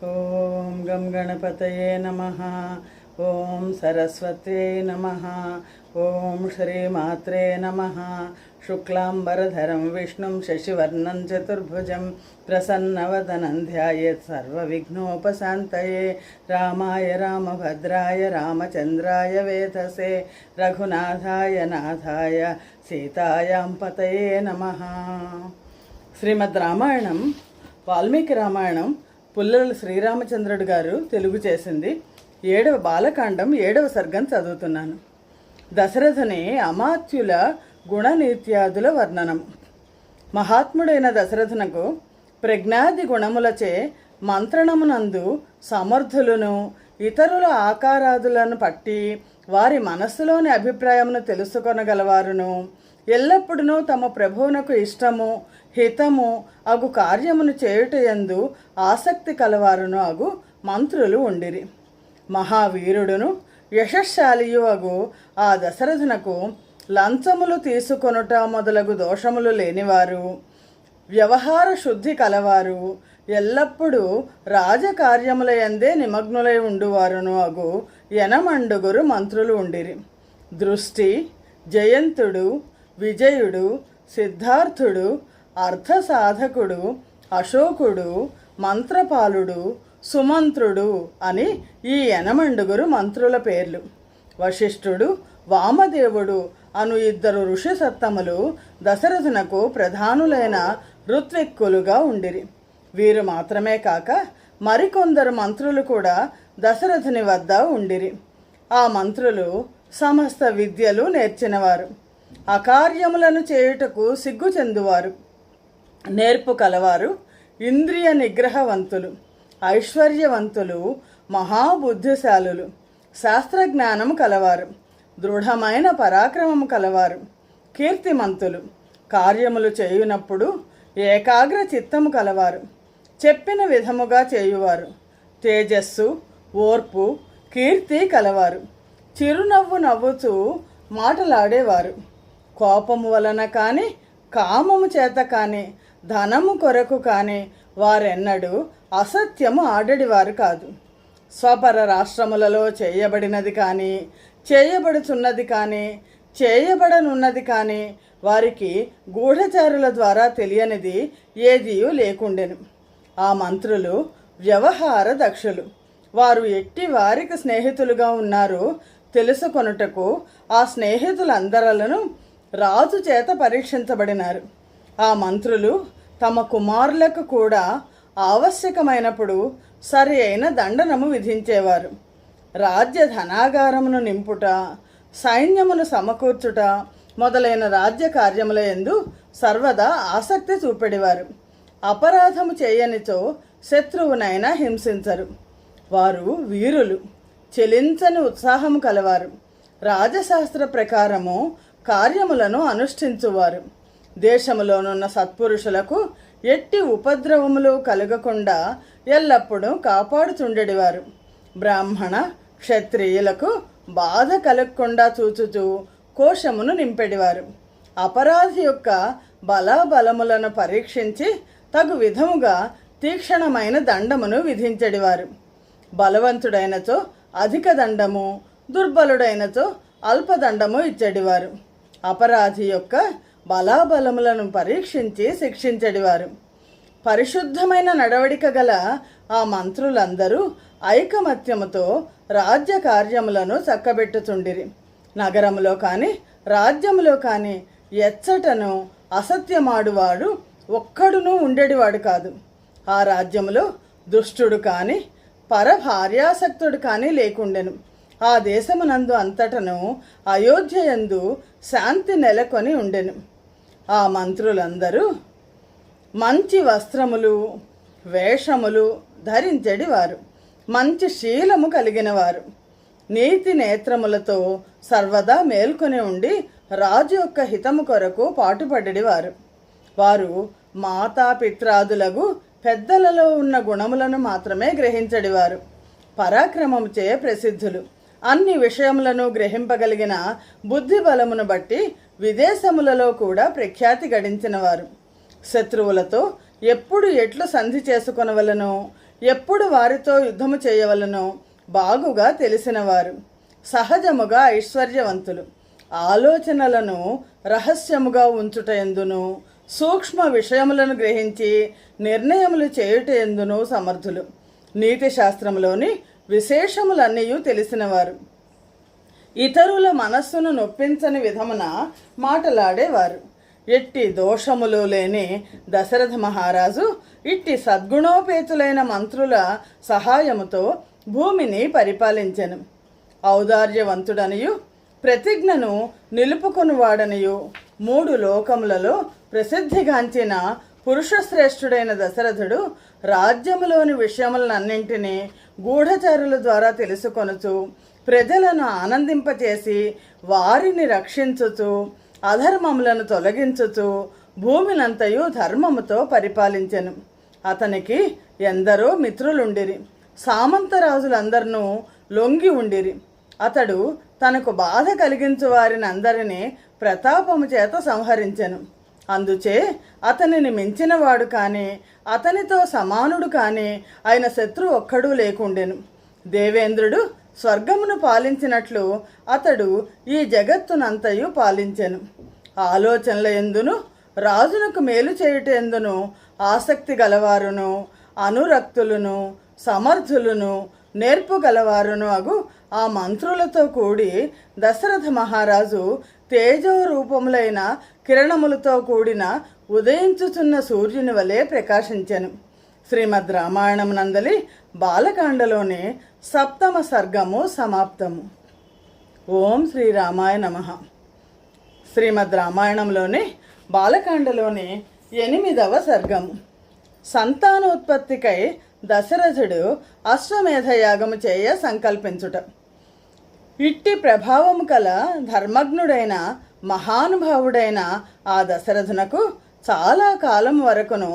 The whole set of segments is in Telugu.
ఓం గం గణపతయే నమః. ఓం సరస్వత్యై నమః. ఓం శ్రీమాత్రే నమః. శుక్లాంబరధరం విష్ణుం శశివర్ణం చతుర్భుజం ప్రసన్నవదనం ధ్యాయేత్ సర్వవిఘ్నోపశాంతయే. రామాయ రామభద్రాయ రామచంద్రాయ వేధసే రఘునాథాయ నాథాయ సీతాయాం పతయే నమః. శ్రీమద్ రామాయణం వాల్మీకి రామాయణం పుల్లల శ్రీరామచంద్రుడు గారు తెలుగు చేసింది. 7వ బాలకాండం 7వ సర్గం చదువుతున్నాను. దశరథుని అమాత్యుల గుణనీత్యాదుల వర్ణనం. మహాత్ముడైన దశరథునకు ప్రజ్ఞాది గుణములచే మంత్రణమునందు సమర్థులను ఇతరుల ఆకారాదులను పట్టి వారి మనస్సులోని అభిప్రాయమును తెలుసుకొనగలవారును ఎల్లప్పుడూ తమ ప్రభువునకు ఇష్టము హితము అగు కార్యమును చేయుటయందు ఆసక్తి కలవారును అగు మంత్రులు ఉండిరి. మహావీరుడును యశశాలియు అగు ఆ దశరథునకు లంచములు తీసుకొనుట మొదలగు దోషములు లేనివారు, వ్యవహార శుద్ధి కలవారు, ఎల్లప్పుడూ రాజకార్యముల యందే నిమగ్నులై ఉండువారును అగు ఎనమండుగురు మంత్రులు ఉండిరి. దృష్టి, జయంతుడు, విజయుడు, సిద్ధార్థుడు, అర్థసాధకుడు, అశోకుడు, మంత్రపాలుడు, సుమంత్రుడు అని ఈ 8 మంత్రుల పేర్లు. వశిష్ఠుడు, వామదేవుడు అను 2 ఋషి సత్తములు దశరథునకు ప్రధానులైన ఋత్విక్కులుగా ఉండిరి. వీరు మాత్రమే కాక మరికొందరు మంత్రులు కూడా దశరథుని వద్ద ఉండిరి. ఆ మంత్రులు సమస్త విద్యలు నేర్చినవారు, అకార్యములను చేయుటకు సిగ్గు చెందువారు, నేర్పు కలవారు, ఇంద్రియ నిగ్రహవంతులు, ఐశ్వర్యవంతులు, మహాబుద్ధిశాలులు, శాస్త్రజ్ఞానము కలవారు, దృఢమైన పరాక్రమము కలవారు, కీర్తిమంతులు, కార్యములు చేయునప్పుడు ఏకాగ్ర చిత్తము కలవారు, చెప్పిన విధముగా చేయువారు, తేజస్సు, ఓర్పు, కీర్తి కలవారు, చిరునవ్వు నవ్వుతూ మాటలాడేవారు, కోపము వలన కానీ కామము చేత కానీ ధనము కొరకు కానీ వారెన్నడూ అసత్యము ఆడడివారు కాదు. స్వపర రాష్ట్రములలో చేయబడినది కానీ చేయబడుతున్నది కానీ చేయబడనున్నది కానీ వారికి గూఢచారుల ద్వారా తెలియనిది ఏదియూ లేకుండెను. ఆ మంత్రులు వ్యవహార దక్షులు. వారు ఎట్టి వారికి స్నేహితులుగా ఉన్నారు తెలుసుకొనుటకు ఆ స్నేహితులందరలను రాజు చేత పరీక్షించబడినారు. ఆ మంత్రులు తమ కుమారులకు కూడా ఆవశ్యకమైనప్పుడు సరి అయిన దండనము విధించేవారు. రాజ్య ధనాగారమును నింపుట, సైన్యమును సమకూర్చుట మొదలైన రాజ్య కార్యముల యందు సర్వదా ఆసక్తి చూపెడివారు. అపరాధము చేయనిచో శత్రువునైనా హింసించరు. వారు వీరులు, చెలించని ఉత్సాహము కలవారు, రాజశాస్త్ర ప్రకారము కార్యములను అనుష్ఠించువారు. దేశములోనున్న సత్పురుషులకు ఎట్టి ఉపద్రవములు కలగకుండా ఎల్లప్పుడూ కాపాడుచుండెడివారు. బ్రాహ్మణ క్షత్రియులకు బాధ కలగకుండా చూచుచూ కోశమును నింపెడివారు. అపరాధి యొక్క బలాబలములను పరీక్షించి తగు విధముగా తీక్షణమైన దండమును విధించెడివారు. బలవంతుడైనచో అధిక దండము, దుర్బలుడైనచో అల్పదండము ఇచ్చెడివారు. అపరాధి యొక్క బలాబలములను పరీక్షించి శిక్షించెడివారు. పరిశుద్ధమైన నడవడిక గల ఆ మంత్రులందరూ ఐకమత్యముతో రాజ్య కార్యములను చక్కబెట్టుచుండిరి. నగరములో కానీ రాజ్యములో కానీ ఎచ్చటను అసత్యమాడువాడు ఒక్కడునూ ఉండేడివాడు కాదు. ఆ రాజ్యములో దుష్టుడు కానీ పరభార్యాసక్తుడు కానీ లేకుండెను. ఆ దేశమునందు అంతటను అయోధ్యయందు శాంతి నెలకొని ఉండెను. ఆ మంత్రులందరూ మంచి వస్త్రములు వేషములు ధరించెడివారు, మంచి శీలము కలిగినవారు, నీతి నేత్రములతో సర్వదా మేల్కొని ఉండి రాజు యొక్క హితము కొరకు పాటుపడేవారు. వారు మాతాపిత్రాదులకు పెద్దలలో ఉన్న గుణములను మాత్రమే గ్రహించడివారు. పరాక్రమముచే ప్రసిద్ధులు. అన్ని విషయములను గ్రహింపగలిగిన బుద్ధి బలమును బట్టి విదేశములలో కూడా ప్రఖ్యాతి గడించినవారు. శత్రువులతో ఎప్పుడు ఎట్లు సంధి చేసుకొనవలనో, ఎప్పుడు వారితో యుద్ధము చేయవలనో బాగుగా తెలిసినవారు, సహజముగా ఐశ్వర్యవంతులు, ఆలోచనలను రహస్యముగా ఉంచుట ఎందును, సూక్ష్మ విషయములను గ్రహించి నిర్ణయములు చేయుట ఎందును సమర్థులు, నీతి శాస్త్రములోని విశేషములన్నీ తెలిసినవారు, ఇతరుల మనస్సును నొప్పించని విధమున మాటలాడేవారు. ఎట్టి దోషములు లేని దశరథ మహారాజు ఇట్టి సద్గుణోపేతులైన మంత్రుల సహాయముతో భూమిని పరిపాలించెను. ఔదార్యవంతుడనియు ప్రతిజ్ఞను నిలుపుకొనువాడనియు 3 లోకములలో ప్రసిద్ధిగాంచిన పురుషశ్రేష్ఠుడైన దశరథుడు రాజ్యములోని విషయములన్నింటినీ గూఢచారుల ద్వారా తెలుసుకొనుచు ప్రజలను ఆనందింపచేసి వారిని రక్షించుచు అధర్మములను తొలగించుచు భూమినంతయు ధర్మముతో పరిపాలించెను. అతనికి ఎందరో మిత్రులుండిరి, సామంతరాజులందరినూ లొంగి ఉండిరి. అతడు తనకు బాధ కలిగించు వారిని అందరినీ ప్రతాపము చేత సంహరించెను. అందుచే అతనిని మించినవాడు కానీ అతనితో సమానుడు కానీ ఆయన శత్రు ఒక్కడూ లేకుండెను. దేవేంద్రుడు స్వర్గమును పాలించినట్లు అతడు ఈ జగత్తునంతయు పాలించెను. ఆలోచనల ఎందును రాజునకు మేలు చేయుట ఎందును ఆసక్తి గలవారును అనురక్తులను సమర్థులను నేర్పు గలవారును అగు ఆ మంత్రులతో కూడి దశరథ మహారాజు తేజో రూపములైన కిరణములతో కూడిన ఉదయించుచున్న సూర్యుని వలె ప్రకాశించెను. శ్రీమద్ రామాయణం నందలి బాలకాండలోని 7వ సర్గము సమాప్తము. ఓం శ్రీరామాయ నమః. శ్రీమద్ రామాయణంలోని బాలకాండలోని 8వ సర్గము. సంతానోత్పత్తికై దశరథుడు అశ్వమేధ యాగము చేయ సంకల్పించుట. ఇట్టి ప్రభావము కల ధర్మజ్ఞుడైన మహానుభావుడైన ఆ దశరథునకు చాలా కాలం వరకును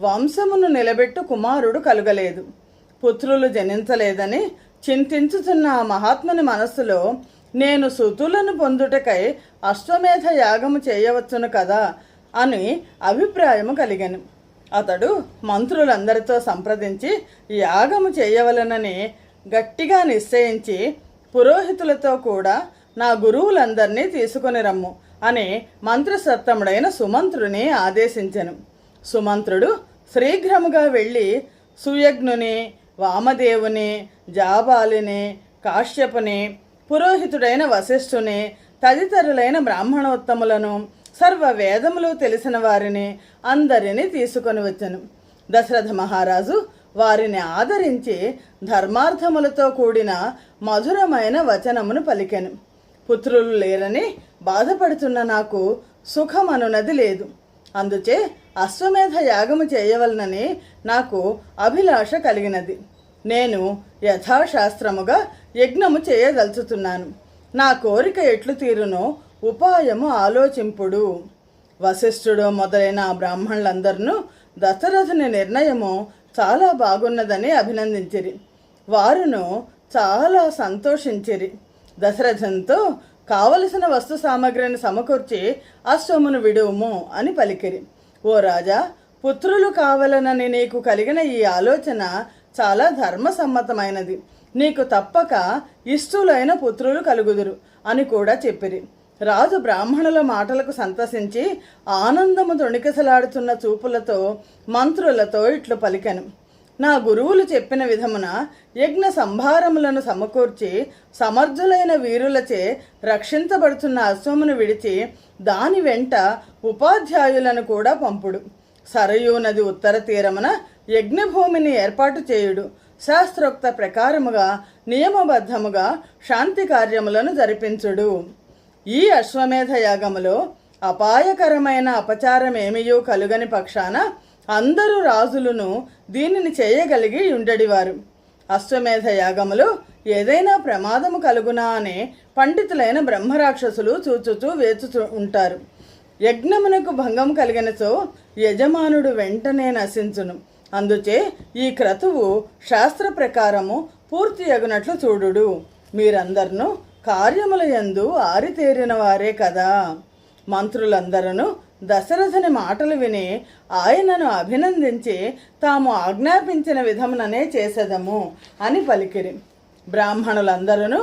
వంశమును నిలబెట్టు కుమారుడు కలుగలేదు. పుత్రులు జనించలేదని చింతించుతున్న ఆ మహాత్ముని మనస్సులో నేను సుతులను పొందుటకై అశ్వమేధ యాగము చేయవచ్చును కదా అని అభిప్రాయము కలిగెను. అతడు మంత్రులందరితో సంప్రదించి యాగము చేయవలనని గట్టిగా నిశ్చయించి పురోహితులతో కూడా నా గురువులందరినీ తీసుకొని రమ్ము అని మంత్రసత్తముడైన సుమంత్రుని ఆదేశించెను. సుమంత్రుడు శీఘ్రముగా వెళ్ళి సుయజ్ఞుని, వామదేవుని, జాబాలిని, కాశ్యపుని, పురోహితుడైన వశిష్ఠుని తదితరులైన బ్రాహ్మణోత్తములను సర్వ వేదములు తెలిసిన వారిని అందరినీ తీసుకొని వచ్చెను. దశరథ మహారాజు వారిని ఆదరించి ధర్మార్థములతో కూడిన మధురమైన వచనమును పలికెను. పుత్రులు లేరని బాధపడుతున్న నాకు సుఖమనున్నది లేదు. అందుచే అశ్వమేధ యాగము చేయవలనని నాకు అభిలాష కలిగినది. నేను యథాశాస్త్రముగా యజ్ఞము చేయదలుచుతున్నాను. నా కోరిక ఎట్లు తీరునో ఉపాయము ఆలోచింపుడు. వశిష్ఠుడు మొదలైన బ్రాహ్మణులందరూ దశరథుని నిర్ణయము చాలా బాగున్నదని అభినందించిరి. వారును చాలా సంతోషించిరి. దశరథంతో కావలసిన వస్తు సామగ్రిని సమకూర్చి అశ్వమును విడువుము అని పలికిరి. ఓ రాజా, పుత్రులు కావాలనని నీకు కలిగిన ఈ ఆలోచన చాలా ధర్మసమ్మతమైనది. నీకు తప్పక ఇష్టులైన పుత్రులు కలుగుదురు అని కూడా చెప్పిరి. రాజు బ్రాహ్మణుల మాటలకు సంతసించి ఆనందము తొణికిసలాడుతున్న చూపులతో మంత్రులతో ఇట్లు పలికెను. నా గురువులు చెప్పిన విధమున యజ్ఞ సంభారములను సమకూర్చి సమర్థులైన వీరులచే రక్షించబడుతున్న అశ్వమును విడిచి దాని వెంట ఉపాధ్యాయులను కూడా పంపుడు. సరయూ నది ఉత్తర తీరమున యజ్ఞభూమిని ఏర్పాటు చేయుడు. శాస్త్రోక్త ప్రకారముగా నియమబద్ధముగా శాంతి కార్యములను జరిపించుడు. ఈ అశ్వమేధ యాగములో అపాయకరమైన అపచారమేమియూ కలుగని పక్షాన అందరూ రాజులను దీనిని చేయగలిగి ఉండడివారు. అశ్వమేధ యాగములో ఏదైనా ప్రమాదము కలుగునా అని పండితులైన బ్రహ్మరాక్షసులు చూచుచూ వేచుచూ ఉంటారు. యజ్ఞమునకు భంగం కలిగినచో యజమానుడు వెంటనే నశించును. అందుచే ఈ క్రతువు శాస్త్ర ప్రకారము పూర్తి అగునట్లు చూడుడు. మీరందరూ కార్యముల యందు ఆరితేరిన వారే కదా. మంత్రులందరూ దశరథుని మాటలు విని ఆయనను అభినందించి తాము ఆజ్ఞాపించిన విధముననే చేసేదము అని పలికిరి. బ్రాహ్మణులందరూ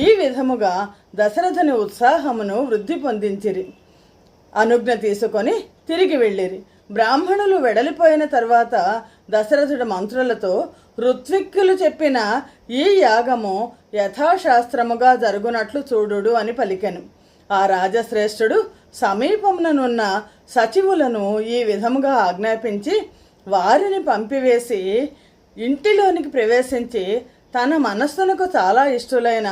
ఈ విధముగా దశరథుని ఉత్సాహమును వృద్ధి పొందించిరి. అనుజ్ఞ తీసుకొని తిరిగి వెళ్ళిరి. బ్రాహ్మణులు వెడలిపోయిన తర్వాత దశరథుడు మంత్రులతో ఋత్విక్కులు చెప్పిన ఈ యాగము యథాశాస్త్రముగా జరుగునట్లు చూడుడు అని పలికెను. ఆ రాజశ్రేష్ఠుడు సమీపముననున్న సచివులను ఈ విధముగా ఆజ్ఞాపించి వారిని పంపివేసి ఇంటిలోనికి ప్రవేశించి తన మనస్సునకు చాలా ఇష్టలైన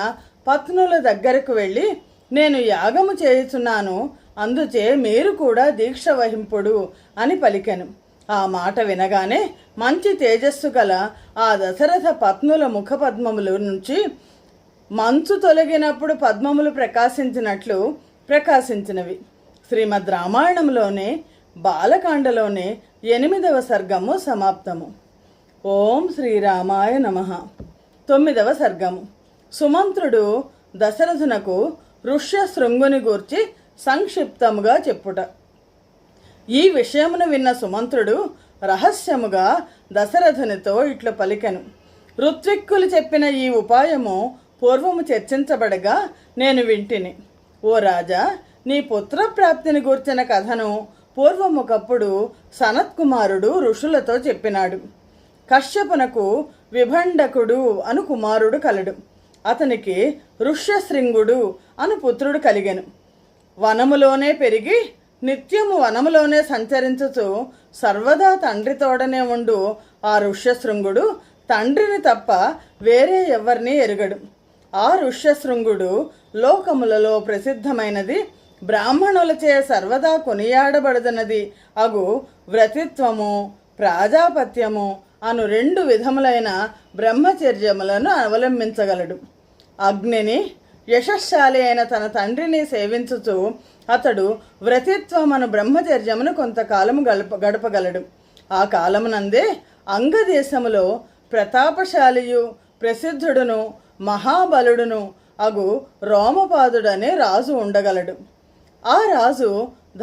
పత్నుల దగ్గరకు వెళ్ళి, నేను యాగము చేయుచున్నాను, అందుచే మీరు కూడా దీక్ష వహింపుడు అని పలికెను. ఆ మాట వినగానే మంచి తేజస్సు గల ఆ దశరథ పత్నుల ముఖపద్మముల నుంచి మంచు తొలగినప్పుడు పద్మములు ప్రకాశించినట్లు ప్రకాశించినవి. శ్రీమద్ రామాయణంలోనే బాలకాండలోనే 8వ సర్గము సమాప్తము. ఓం శ్రీరామాయ నమః. 9వ సర్గము. సుమంత్రుడు దశరథునకు ఋష్యశృంగుని గూర్చి సంక్షిప్తముగా చెప్పుట. ఈ విషయమును విన్న సుమంత్రుడు రహస్యముగా దశరథునితో ఇట్లు పలికెను. ఋత్విక్కులు చెప్పిన ఈ ఉపాయము పూర్వము చర్చించబడగా నేను వింటిని. ఓ రాజా, నీ పుత్రప్రాప్తిని గూర్చిన కథను పూర్వముకప్పుడు సనత్కుమారుడు ఋషులతో చెప్పినాడు. కశ్యపునకు విభండకుడు అను కుమారుడు కలడు. అతనికి ఋష్యశృంగుడు అను పుత్రుడు కలిగెను. వనములోనే పెరిగి నిత్యము వనములోనే సంచరించుచు సర్వదా తండ్రి తోడనే ఉండు ఆ ఋష్యశృంగుడు తండ్రిని తప్ప వేరే ఎవరిని ఎరుగడు. ఆ ఋష్యశృంగుడు లోకములలో ప్రసిద్ధమైనది, బ్రాహ్మణులచే సర్వదా కొనియాడబడుతున్నది అగు వ్రతిత్వము, ప్రాజాపత్యము అను 2 విధములైన బ్రహ్మచర్యములను అవలంబించగలడు. అగ్నిని, యశస్శాలి అయిన తన తండ్రిని సేవించుచు అతడు వ్రతిత్వమను బ్రహ్మచర్యమును కొంతకాలము గడపగలడు. ఆ కాలమునందే అంగదేశములో ప్రతాపశాలియు ప్రసిద్ధుడును మహాబలుడును అగు రోమపాదుడనే రాజు ఉండగలడు. ఆ రాజు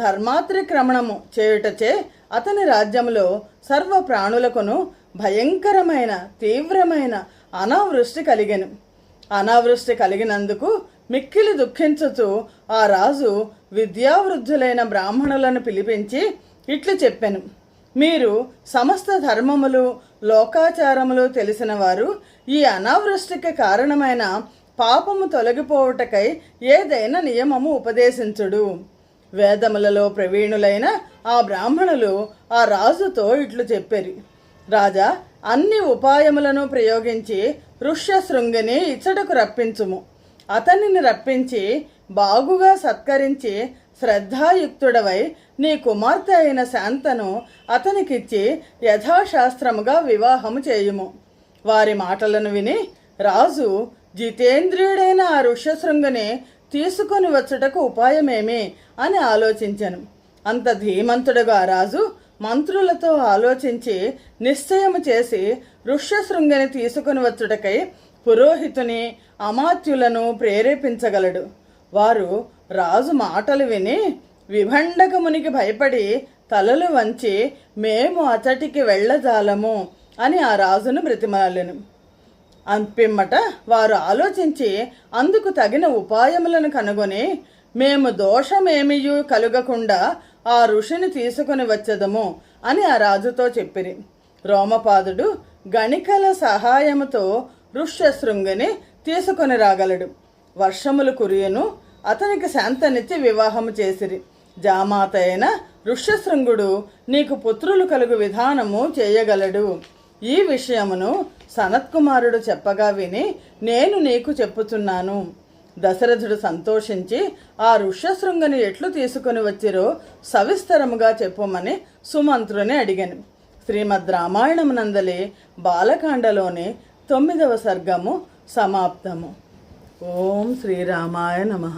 ధర్మాత్రిక్రమణము చేయుటచే అతని రాజ్యములో సర్వ ప్రాణులకును భయంకరమైన తీవ్రమైన అనావృష్టి కలిగెను. అనావృష్టి కలిగినందుకు మిక్కిలి దుఃఖించుచు ఆ రాజు విద్యావృద్ధులైన బ్రాహ్మణులను పిలిపించి ఇట్లు చెప్పెను. మీరు సమస్త ధర్మములు లోకాచారములు తెలిసిన వారు, ఈ అనావృష్టికి కారణమైన పాపము తొలగిపోవుటకై ఏదైనా నియమము ఉపదేశించుడు. వేదములలో ప్రవీణులైన ఆ బ్రాహ్మణులు ఆ రాజుతో ఇట్లు చెప్పారు. రాజా, అన్ని ఉపాయములను ప్రయోగించి ఋష్యశృంగిని ఇచ్చటకు రప్పించుము. అతనిని రప్పించి బాగుగా సత్కరించి శ్రద్ధాయుక్తుడవై నీ కుమార్తె అయిన శాంతను అతనికిచ్చి యథాశాస్త్రముగా వివాహము చేయుము. వారి మాటలను విని రాజు జితేంద్రియుడైన ఆ ఋష్యశృంగిని తీసుకొని వచ్చుటకు ఉపాయమేమి అని ఆలోచించెను. అంత ధీమంతుడుగా రాజు మంత్రులతో ఆలోచించి నిశ్చయము చేసి ఋష్యశృంగిని తీసుకొని వచ్చుటకై పురోహితుని అమాత్యులను ప్రేరేపించగలడు. వారు రాజు మాటలు విని విభండకమునికి భయపడి తలలు వంచి మేము అతటికి వెళ్ళజాలము అని ఆ రాజును బ్రతిమాలెను. అంపిమ్మట వారు ఆలోచించి అందుకు తగిన ఉపాయములను కనుగొని మేము దోషమేమియూ కలుగకుండా ఆ ఋషిని తీసుకుని వచ్చదము అని ఆ రాజుతో చెప్పిరి. రోమపాదుడు గణికల సహాయముతో ఋష్యశృంగిని తీసుకొని రాగలడు. వర్షములు కురియను, అతనికి శాంతనిచ్చి వివాహము చేసిరి. జామాత అయిన ఋష్యశృంగుడు నీకు పుత్రులు కలుగు విధానము చేయగలడు. ఈ విషయమును సనత్కుమారుడు చెప్పగా విని నేను నీకు చెప్పుచున్నాను. దశరథుడు సంతోషించి ఆ ఋష్యశృంగిని ఎట్లు తీసుకుని వచ్చిరో సవిస్తరముగా చెప్పుమని సుమంత్రుని అడిగాను. శ్రీమద్ రామాయణమునందలి బాలకాండలోని 9వ సర్గము సమాప్తము. ఓం శ్రీరామాయ నమః.